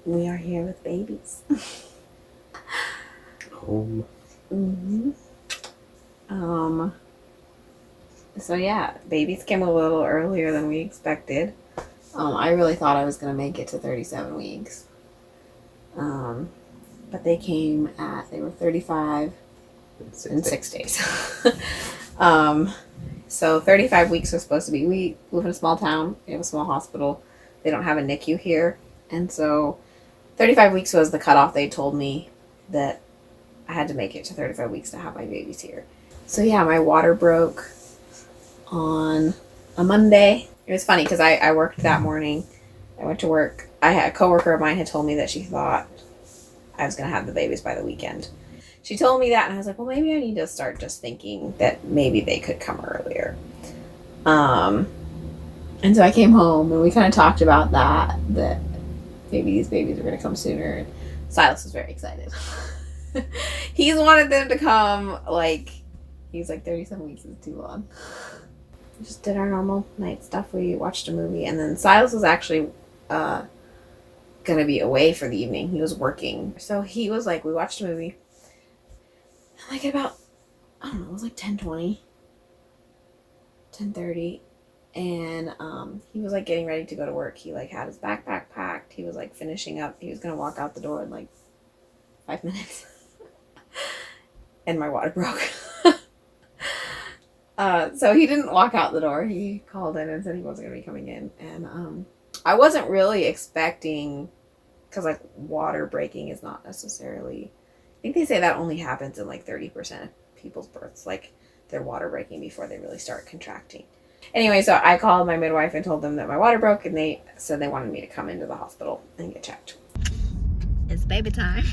we are here with babies. Home. Mm-hmm. So yeah, babies came a little earlier than we expected. I really thought I was going to make it to 37 weeks. But they were 35 in 6 days. So 35 weeks are supposed to be, we live in a small town, we have a small hospital, they don't have a NICU here, and so 35 weeks was the cutoff. They told me that I had to make it to 35 weeks to have my babies here. So yeah, my water broke on a Monday. It was funny because I worked that morning. I went to work. A coworker of mine had told me that she thought I was going to have the babies by the weekend. She told me that, and I was like, well, maybe I need to start just thinking that maybe they could come earlier. And so I came home, and we kind of talked about that maybe these babies are going to come sooner. And Silas was very excited. He's wanted them to come, he's like, 37 weeks is too long. We just did our normal night stuff. We watched a movie, and then Silas was actually going to be away for the evening. He was working. So he was like, we watched a movie. Like about, I don't know, it was like 10:20, 10:30, and he was like getting ready to go to work. He like had his backpack packed. He was like finishing up. He was going to walk out the door in like 5 minutes. And my water broke. So he didn't walk out the door. He called in and said he wasn't going to be coming in. And I wasn't really expecting, because like water breaking is not necessarily, I think they say that only happens in like 30% of people's births. Like they're water breaking before they really start contracting. Anyway, so I called my midwife and told them that my water broke, and they said they wanted me to come into the hospital and get checked. It's baby time.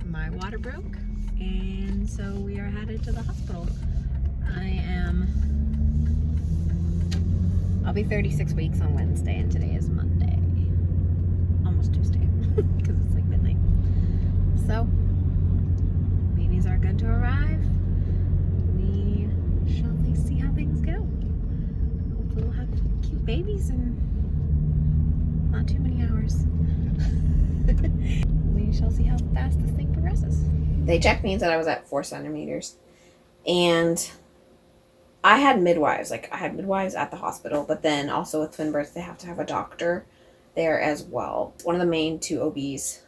My water broke, and so we are headed to the hospital. I'll be 36 weeks on Wednesday, and today is Monday. Almost Tuesday, because it's like midnight. So, babies are good to arrive. We shall see how things go. Hopefully we'll have cute babies in not too many hours. We shall see how fast this thing progresses. They checked me and said I was at 4 centimeters. And I had midwives. I had midwives at the hospital, but then also with twin births, they have to have a doctor there as well. One of the main 2 OBs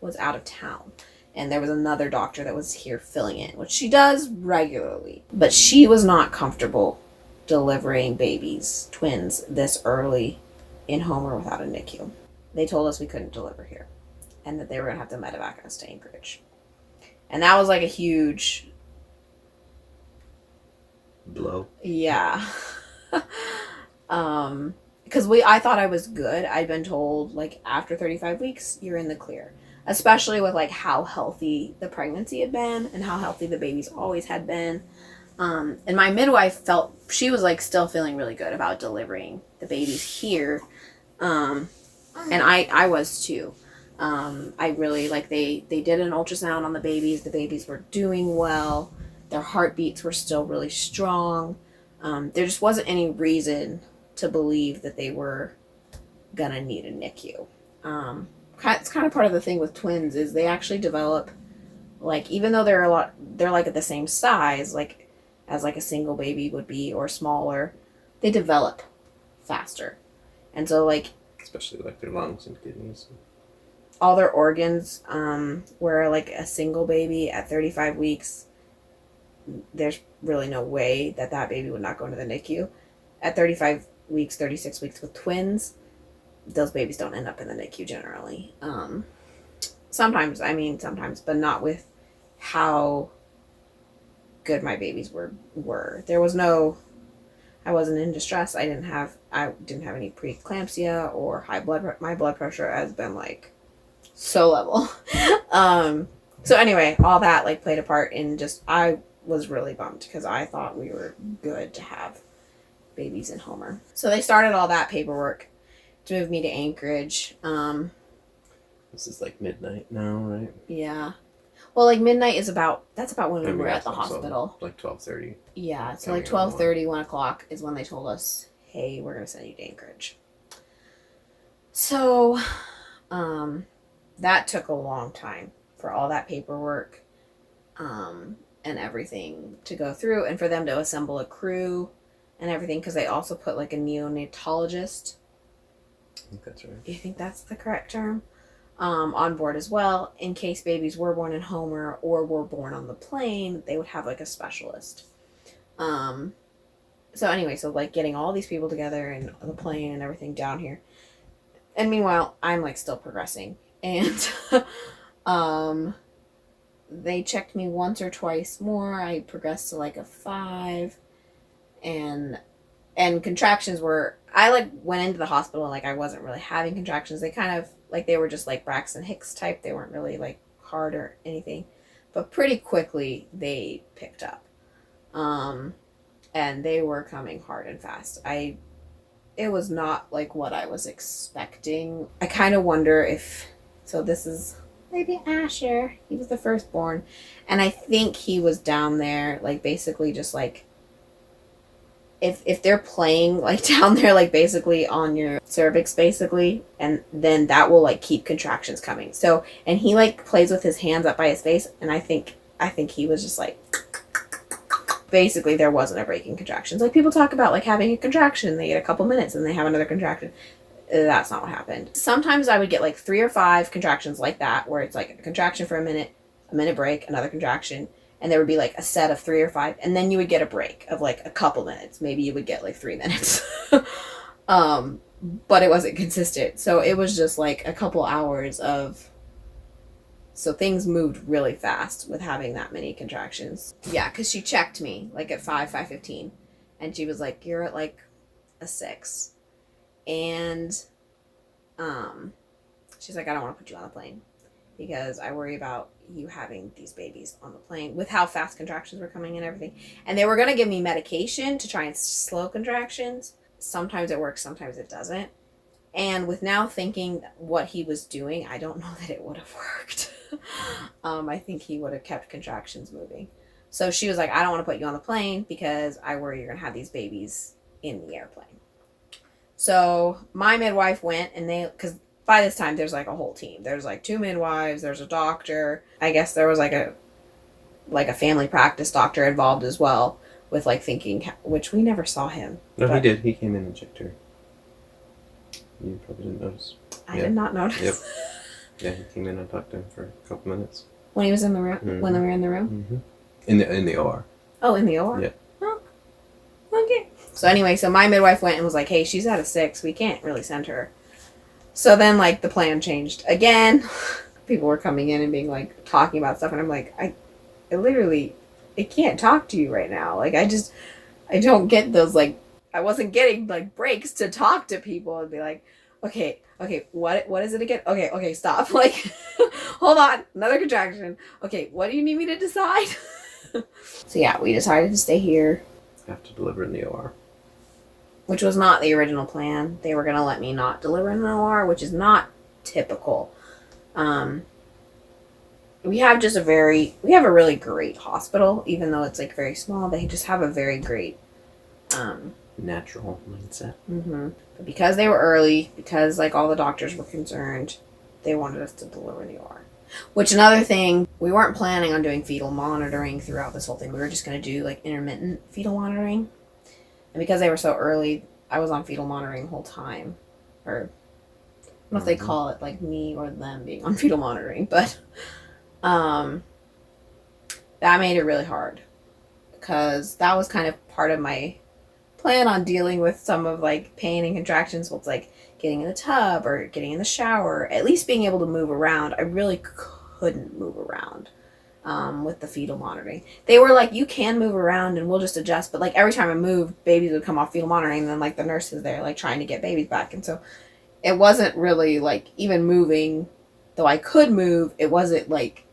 was out of town. And there was another doctor that was here filling in, which she does regularly. But she was not comfortable delivering babies, twins, this early in Homer without a NICU. They told us we couldn't deliver here, and that they were going to have to medevac us to Anchorage. And that was like a huge blow. Yeah. Because I thought I was good. I'd been told like after 35 weeks, you're in the clear. Especially with like how healthy the pregnancy had been and how healthy the babies always had been. And my midwife she was like still feeling really good about delivering the babies here. And I was too. I really they did an ultrasound on the babies. The babies were doing well. Their heartbeats were still really strong. There just wasn't any reason to believe that they were gonna need a NICU. It's kind of part of the thing with twins is they actually develop, even though they're like at the same size, as a single baby would be or smaller, they develop faster. And so especially their lungs and kidneys. All their organs, where a single baby at 35 weeks, there's really no way that baby would not go into the NICU. At 35 weeks, 36 weeks with twins, those babies don't end up in the NICU generally. Sometimes, but not with how good my babies were. There was I wasn't in distress. I didn't have any preeclampsia or my blood pressure has been so level. So anyway, all that played a part in I was really bummed because I thought we were good to have babies in Homer. So they started all that paperwork to move me to Anchorage. This is midnight now, right? Yeah. Well, midnight is that's about when we were at the hospital. 12:30. Yeah, so 12:30, 1 o'clock is when they told us, hey, we're going to send you to Anchorage. So, that took a long time for all that paperwork, and everything to go through, and for them to assemble a crew and everything, because they also put like a neonatologist. I think that's right. You think that's the correct term? On board as well, in case babies were born in Homer or were born on the plane, they would have like a specialist. So anyway, so like getting all these people together and the plane and everything down here. And meanwhile, I'm like still progressing. And they checked me once or twice more. I progressed to like a 5. And contractions were, I like went into the hospital and like I wasn't really having contractions. They kind of like, they were just like Braxton Hicks type. They weren't really like hard or anything. But pretty quickly they picked up. And they were coming hard and fast. It was not like what I was expecting. I kind of wonder if, so this is maybe Asher. He was the firstborn. And I think he was down there, like basically just like, if they're playing like down there, like basically on your cervix basically, and then that will like keep contractions coming. So, and he like plays with his hands up by his face. And I think he was just like, basically there wasn't a break in contractions. Like people talk about like having a contraction, they get a couple minutes and they have another contraction. That's not what happened. Sometimes I would get like 3 or 5 contractions like that, where it's like a contraction for a minute break, another contraction, and there would be like a set of 3 or 5, and then you would get a break of like a couple minutes. Maybe you would get like 3 minutes. But it wasn't consistent. So it was just like a couple hours of, so things moved really fast with having that many contractions. Yeah, because she checked me like at 5:15, and she was like, "You're at like a 6," and she's like, "I don't want to put you on the plane because I worry about you having these babies on the plane with how fast contractions were coming and everything." And they were gonna give me medication to try and slow contractions. Sometimes it works, sometimes it doesn't. And with now thinking what he was doing, I don't know that it would have worked. I think he would have kept contractions moving. So she was like, "I don't want to put you on the plane because I worry you're going to have these babies in the airplane." So my midwife went, and because by this time there's like a whole team. There's like 2 midwives, there's a doctor. I guess there was like a family practice doctor involved as well with like thinking, which we never saw him. No, he did. He came in and checked her. You probably didn't notice. I did not notice. Yep. Yeah, he came in and talked to him for a couple minutes. When he was in the room? Mm-hmm. When they were in the room? Mm-hmm. In the OR. Oh, in the OR? Yeah. Oh, okay. So anyway, so my midwife went and was like, "Hey, she's at a 6. We can't really send her." So then, like, the plan changed again. People were coming in and being like, talking about stuff. And I'm like, I literally, I can't talk to you right now. Like, I don't get those, like, I wasn't getting like breaks to talk to people and be like, okay, what is it again? Okay, stop. Like, hold on, another contraction. Okay, what do you need me to decide? So yeah, we decided to stay here. Have to deliver in the OR. Which was not the original plan. They were going to let me not deliver in the OR, which is not typical. We have a really great hospital, even though it's like very small. They just have a very great natural mindset. Mm-hmm. But because they were early, because like all the doctors were concerned, they wanted us to deliver in the OR. Which, another thing, we weren't planning on doing fetal monitoring throughout this whole thing. We were just going to do like intermittent fetal monitoring. And because they were so early, I was on fetal monitoring the whole time. Or I don't know if they call it like me or them being on fetal monitoring, but that made it really hard. Because that was kind of part of my plan on dealing with some of like pain and contractions. Well, it's like getting in the tub or getting in the shower, at least being able to move around. I really couldn't move around with the fetal monitoring. They were like, "You can move around and we'll just adjust," but like every time I moved, babies would come off fetal monitoring, and then like the nurse is there like trying to get babies back. And so it wasn't really like, even moving, though I could move, it wasn't like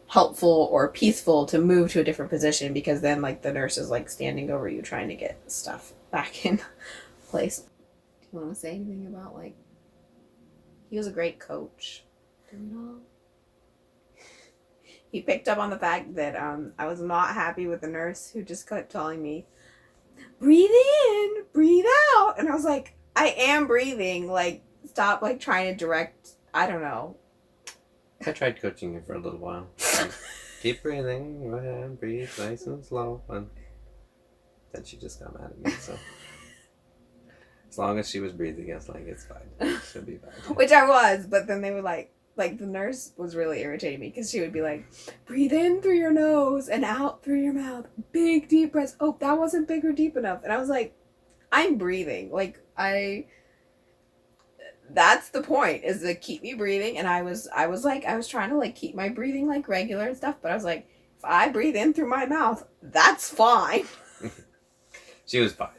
helpful or peaceful to move to a different position, because then like the nurse is like standing over you trying to get stuff back in place. Do you want to say anything about like, he was a great coach? Do we know? He picked up on the fact that I was not happy with the nurse who just kept telling me, "Breathe in, breathe out." And I was like, I am breathing like stop like trying to direct. I don't know. I tried coaching her for a little while. Keep breathing. Go ahead. Breathe nice and slow. And then she just got mad at me. So as long as she was breathing, I was like, it's fine. She'll be fine. Which I was, but then they were like the nurse was really irritating me because she would be like, breathe in through your nose and out through your mouth. Big deep breaths. Oh, that wasn't big or deep enough. And I was like, I'm breathing. Like that's the point, is to keep me breathing. And I was trying to like keep my breathing like regular and stuff, but I was like, if I breathe in through my mouth, that's fine. She was fine.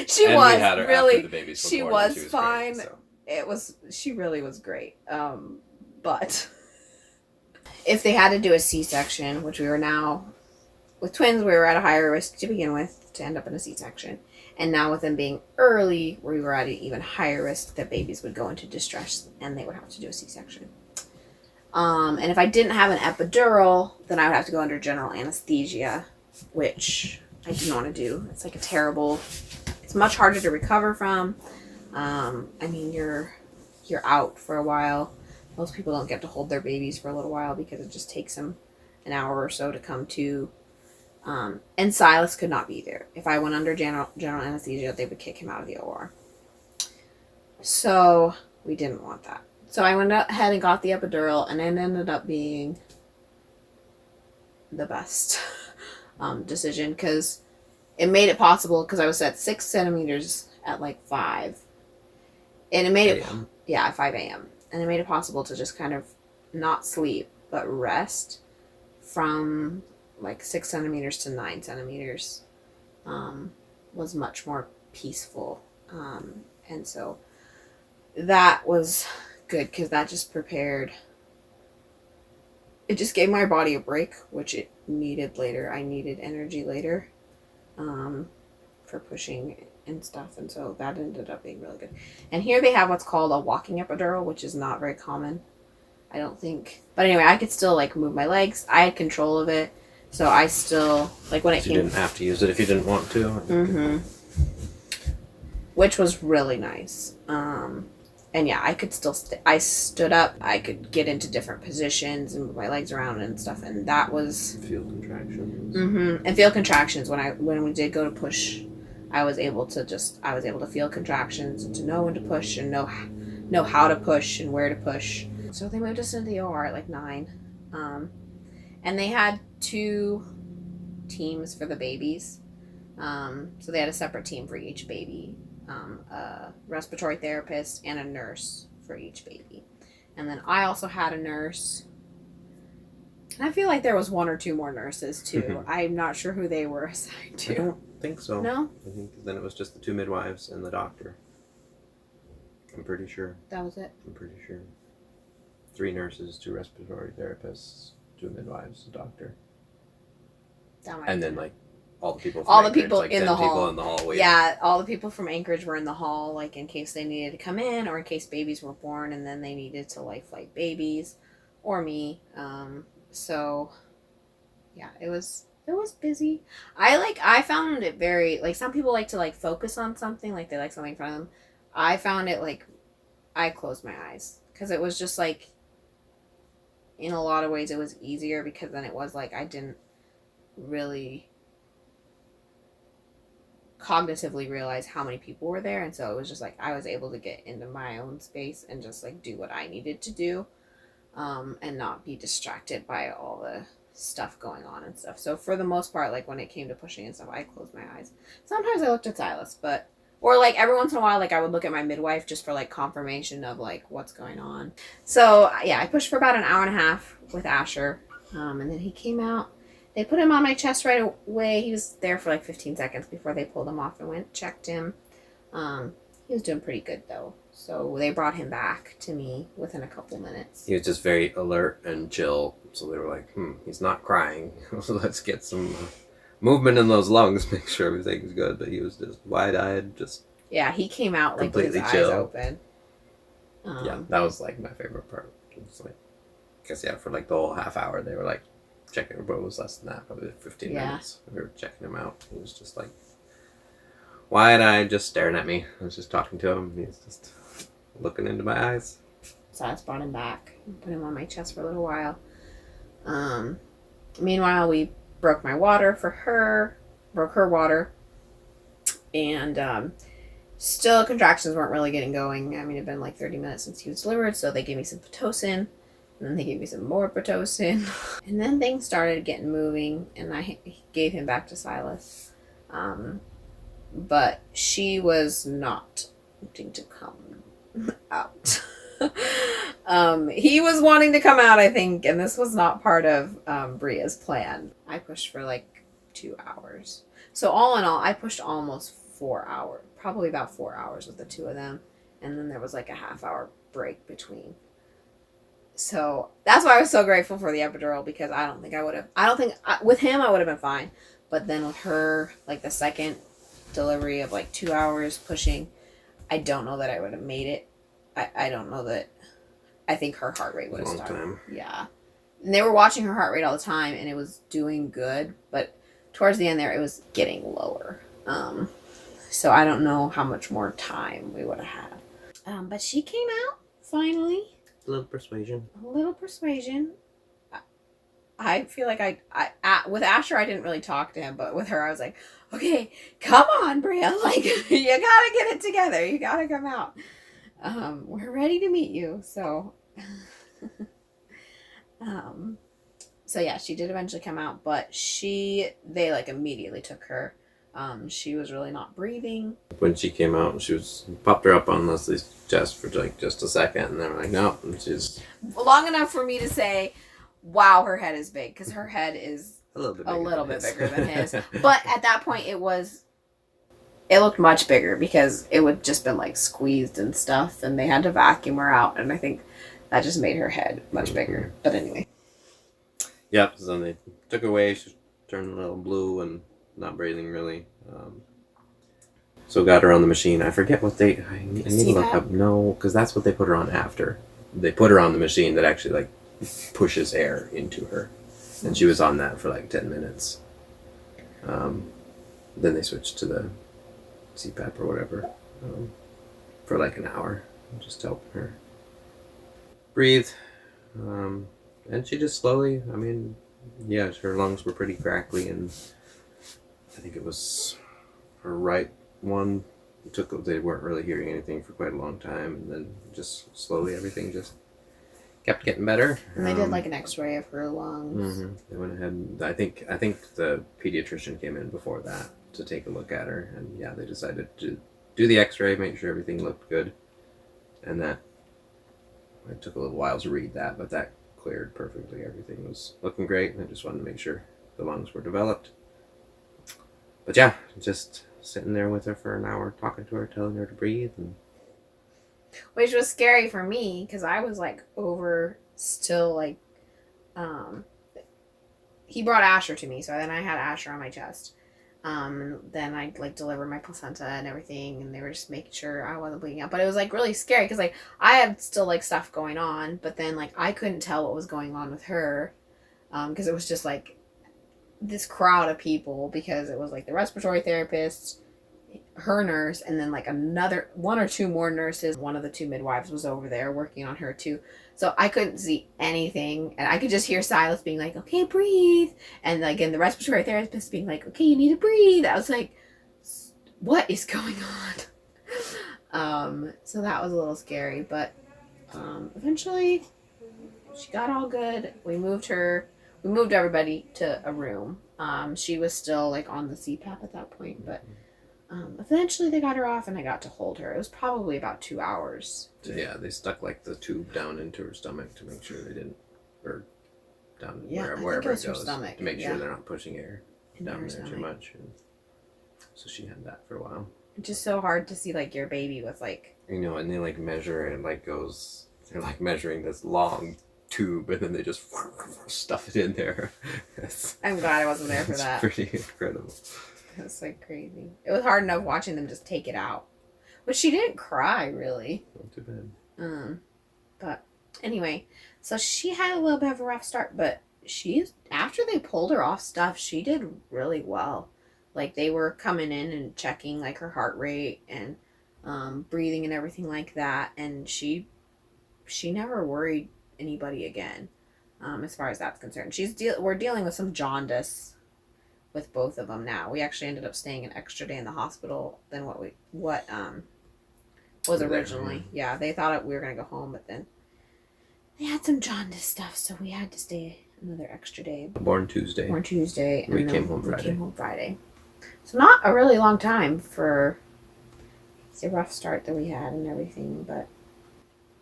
She and was we had her really. after the babies were She born, was and she was fine. Great, so. It was. She really was great. But if they had to do a C-section, which we were now with twins, we were at a higher risk to begin with to end up in a C-section, and now with them being early, we were at an even higher risk that babies would go into distress and they would have to do a C-section. And if I didn't have an epidural, then I would have to go under general anesthesia, which I didn't want to do. It's like it's much harder to recover from. I mean, you're out for a while. Most people don't get to hold their babies for a little while because it just takes them an hour or so to come to. And Silas could not be there. If I went under general anesthesia, they would kick him out of the OR. So we didn't want that. So I went ahead and got the epidural, and it ended up being the best decision because it made it possible, because I was at 6 centimeters at like 5. And it made it, yeah, at 5 a.m. And it made it possible to just kind of not sleep, but rest from like 6 centimeters to 9 centimeters was much more peaceful. And so that was good because that just prepared. It just gave my body a break, which it needed later. I needed energy later for pushing and stuff. And so that ended up being really good. And here they have what's called a walking epidural, which is not very common, I don't think. But anyway, I could still like move my legs. I had control of it. So I still, like when it came... You didn't have to use it if you didn't want to. Mm-hmm. Which was really nice. And yeah, I could still... I stood up. I could get into different positions and move my legs around and stuff. And that was... Feel contractions. Mm-hmm. And feel contractions. When we did go to push, I was able to feel contractions and to know when to push and know how to push and where to push. So they moved us into the OR at like 9. And they had 2 teams for the babies. So they had a separate team for each baby. A respiratory therapist and a nurse for each baby. And then I also had a nurse. And I feel like there was 1 or 2 more nurses too. Mm-hmm. I'm not sure who they were assigned to. I don't think so. No? I think then it was just the 2 midwives and the doctor. I'm pretty sure. That was it? I'm pretty sure. 3 nurses, 2 respiratory therapists, 2 midwives, a doctor. And then like all the people from Anchorage, people like in 10 the hall. People in the hall waiting. Yeah, all the people from Anchorage were in the hall, like in case they needed to come in or in case babies were born and then they needed to life flight babies or me. So yeah, it was busy. I found it very, like, some people like to like focus on something, like they like something in front of them. I found it like I closed my eyes because it was just like, in a lot of ways it was easier because then it was like I didn't really cognitively realize how many people were there, and so it was just like I was able to get into my own space and just like do what I needed to do, and not be distracted by all the stuff going on and stuff. So for the most part, like when it came to pushing and stuff, I closed my eyes. Sometimes I looked at Silas, or like every once in a while, like I would look at my midwife just for like confirmation of like what's going on. So yeah, I pushed for about an hour and a half with Asher, and then he came out. They put him on my chest right away. He was there for like 15 seconds before they pulled him off and checked him. He was doing pretty good though. So they brought him back to me within a couple minutes. He was just very alert and chill. So they were like, he's not crying. So let's get some movement in those lungs, make sure everything's good. But he was just wide-eyed, just... Yeah, he came out like with his chill. Eyes open. Yeah, that was like my favorite part. It was like, because yeah, for like the whole half hour, they were like, checking, but it was less than that, probably 15 minutes. We were checking him out. He was just like wide-eyed, just staring at me. I was just talking to him. He's just looking into my eyes. So I just brought him back and put him on my chest for a little while. Meanwhile, we broke my water for her, broke her water, and still contractions weren't really getting going. I mean, it had been like 30 minutes since he was delivered, so they gave me some Pitocin, and then they gave me some more Pitocin, and then things started getting moving, and I gave him back to Silas. But she was not wanting to come out. He was wanting to come out, I think, and this was not part of Bria's plan. I pushed for like 2 hours. So all in all, I pushed almost 4 hours, probably about 4 hours with the two of them, and then there was like a half-hour break between. So that's why I was so grateful for the epidural, because I don't think with him I would have been fine, but then with her, like the second delivery of like 2 hours pushing, I don't know that I would have made it. I don't know that. I think her heart rate would have started. Time. Yeah. And they were watching her heart rate all the time, and it was doing good, but towards the end there, it was getting lower. So I don't know how much more time we would have had. But she came out, finally. A little persuasion. I feel like with Asher, I didn't really talk to him, but with her, I was like, okay, come on, Bria. Like, you gotta get it together. You gotta come out. We're ready to meet you. So, so yeah, she did eventually come out, but they like immediately took her. She was really not breathing. When she came out, she popped her up on Leslie's chest for like just a second, and then we're like, no, and she's long enough for me to say, wow, her head is big, because her head is a little bit bigger than his. But at that point, it looked much bigger, because it would just been like squeezed and stuff, and they had to vacuum her out, and I think that just made her head much bigger. But anyway. Yep. So they took her away. She turned a little blue and not breathing really. So got her on the machine. I forget what I need to look up. No, because that's what they put her on after. They put her on the machine that actually like pushes air into her, and she was on that for like 10 minutes. Then they switched to the CPAP or whatever for like an hour, just helping her breathe. And she just slowly, I mean, yeah, her lungs were pretty crackly, and I think it was her right one. They weren't really hearing anything for quite a long time, and then just slowly everything just kept getting better. And they did like an X-ray of her lungs. Mm-hmm. They went ahead. And I think the pediatrician came in before that to take a look at her, and yeah, they decided to do the X-ray, make sure everything looked good, and that it took a little while to read that, but that cleared perfectly. Everything was looking great, and I just wanted to make sure the lungs were developed. But yeah, just sitting there with her for an hour, talking to her, telling her to breathe, and which was scary for me, because I was like he brought Asher to me, so then I had Asher on my chest. And then I like delivered my placenta and everything, and they were just making sure I wasn't bleeding out. But it was like really scary, because like I had still like stuff going on, but then like I couldn't tell what was going on with her, because it was just like this crowd of people, because it was like the respiratory therapist, her nurse, and then like another one or two more nurses. One of the two midwives was over there working on her too. So I couldn't see anything, and I could just hear Silas being like, okay, breathe. And like, and the respiratory therapist being like, okay, you need to breathe. I was like, what is going on? So that was a little scary, but eventually she got all good. We moved everybody to a room. She was still like on the CPAP at that point, but eventually they got her off, and I got to hold her. It was probably about 2 hours. So yeah, they stuck like the tube down into her stomach to make sure they didn't, or down wherever it goes, stomach, to make sure they're not pushing air down there too much. And so she had that for a while. It's just so hard to see like your baby with like, and they like measure, and like goes, they're like measuring this long tube, and then they just stuff it in there. I'm glad I wasn't there for that. It's pretty incredible. That's like crazy. It was hard enough watching them just take it out. But she didn't cry, really. Not too bad. But anyway, so she had a little bit of a rough start, but after they pulled her off stuff, she did really well. Like, they were coming in and checking, like, her heart rate, and breathing and everything like that. And she never worried anybody again, as far as that's concerned. We're dealing with some jaundice with both of them now. We actually ended up staying an extra day in the hospital than what was originally. Yeah, they thought we were gonna go home, but then they had some jaundice stuff, so we had to stay another extra day. Born Tuesday. And we came home Friday. So not a really long time for the rough start that we had and everything, but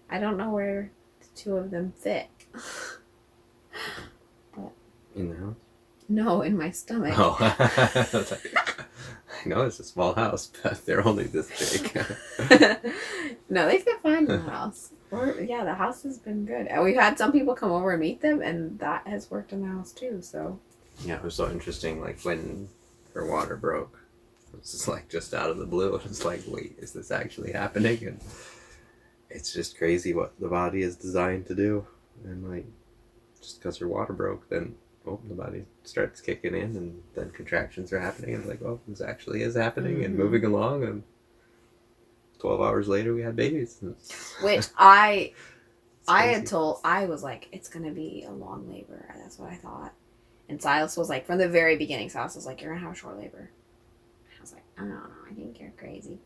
I don't know where the two of them fit. But, in the house? No, in my stomach. Oh. I know it's a small house, but they're only this big. No, they fit fine in the house. The house has been good. And we've had some people come over and meet them, and that has worked in the house too, so. Yeah, it was so interesting, like when her water broke. It was just like just out of the blue. It was like, wait, is this actually happening? And it's just crazy what the body is designed to do. And like, just because her water broke, then the body starts kicking in, and then contractions are happening, and like, this actually is happening and moving along, and 12 hours later we had babies. Which I was like, it's gonna be a long labor. That's what I thought. And Silas was like, from the very beginning, Silas was like, you're gonna have a short labor. I was like, I don't know, I think you're crazy.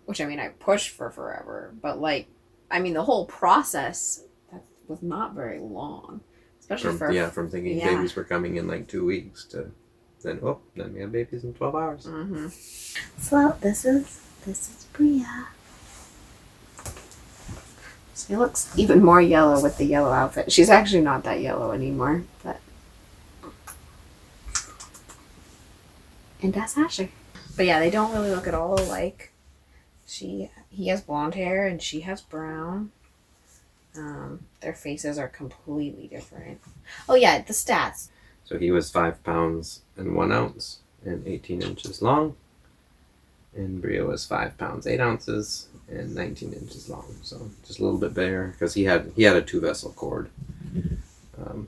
Which, I mean, I pushed for forever, but like, I mean, the whole process that was not very long. Especially from thinking babies were coming in like 2 weeks to then we have babies in 12 hours. Mm-hmm. So this is Bria. She looks even more yellow with the yellow outfit. She's actually not that yellow anymore, but. And that's Asher. But yeah, they don't really look at all alike. He has blonde hair and she has brown. Their faces are completely different. Oh yeah, the stats. So he was 5 pounds and 1 ounce and 18 inches long. And Bria was 5 pounds 8 ounces and 19 inches long. So just a little bit bigger because he had a 2-vessel cord.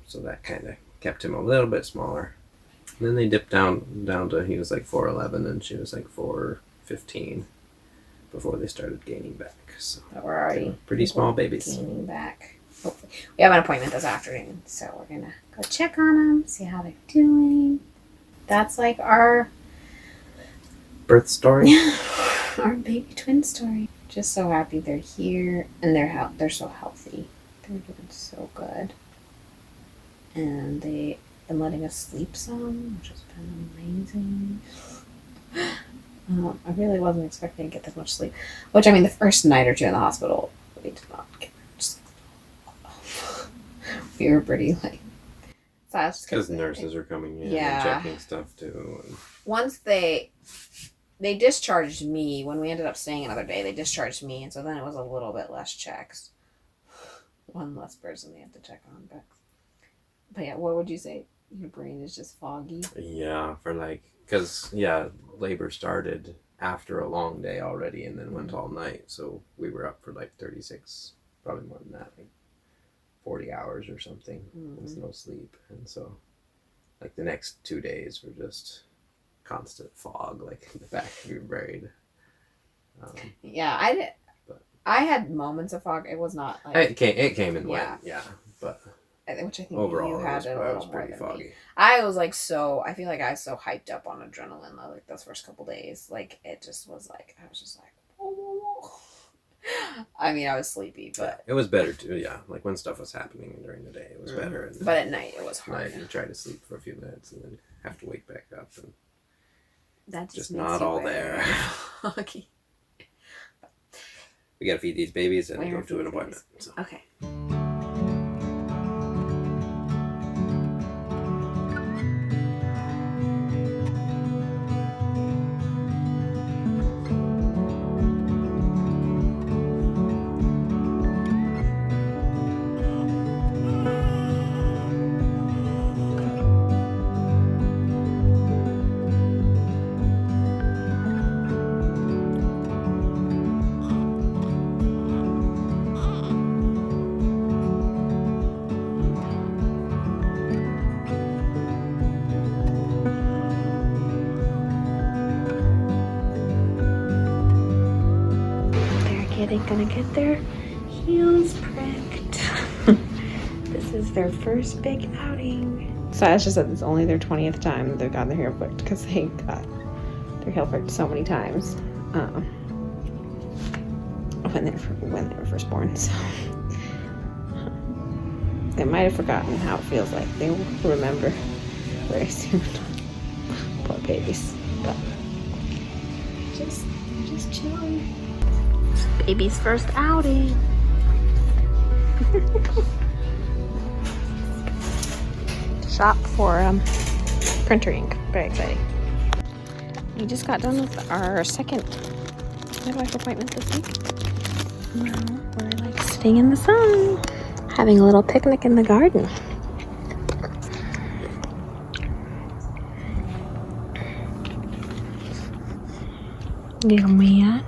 So that kind of kept him a little bit smaller. And then they dipped down to, he was like 4'11" and she was like 4'15" before they started gaining back. So we're already pretty small babies. Gaining back. Hopefully. We have an appointment this afternoon, so we're going to go check on them, see how they're doing. That's like our birth story. Our baby twin story. Just so happy they're here and they're so healthy. They're doing so good. And they've been letting us sleep some, which has been amazing. I really wasn't expecting to get this much sleep. Which, I mean, the first night or two in the hospital, we did not get much sleep. We were pretty, because nurses are coming in and checking stuff, too. And once they discharged me, when we ended up staying another day, they discharged me, and so then it was a little bit less checks. One less person they have to check on, but yeah, what would you say? Your brain is just foggy? Yeah, because labor started after a long day already and then went all night. So we were up for 36, probably more than that, 40 hours or something. With no sleep. And so the next 2 days were just constant fog, in the back of your brain. I had moments of fog. It was not it came and went, but which I think overall you had it was more pretty than foggy. Me. I was I feel like I was so hyped up on adrenaline those first couple days. It just was I was just whoa, whoa, whoa. I mean, I was sleepy, but it was better too. Yeah, when stuff was happening during the day, it was better. And but at night, it was hard. You try to sleep for a few minutes and then have to wake back up, and that just not all there. Okay. We gotta feed these babies and go to an appointment. So. Okay. gonna get their heels pricked. This is their first big outing. Silas just said it's only their 20th time that they've gotten their hair pricked because they got their heel pricked so many times when they were first born. So they might have forgotten how it feels like. They will remember very soon. Poor babies, but just chilling. Baby's first outing. Shop for printer ink. Very exciting. We just got done with our second midwife appointment this week. Now we're like sitting in the sun, having a little picnic in the garden. Give me that.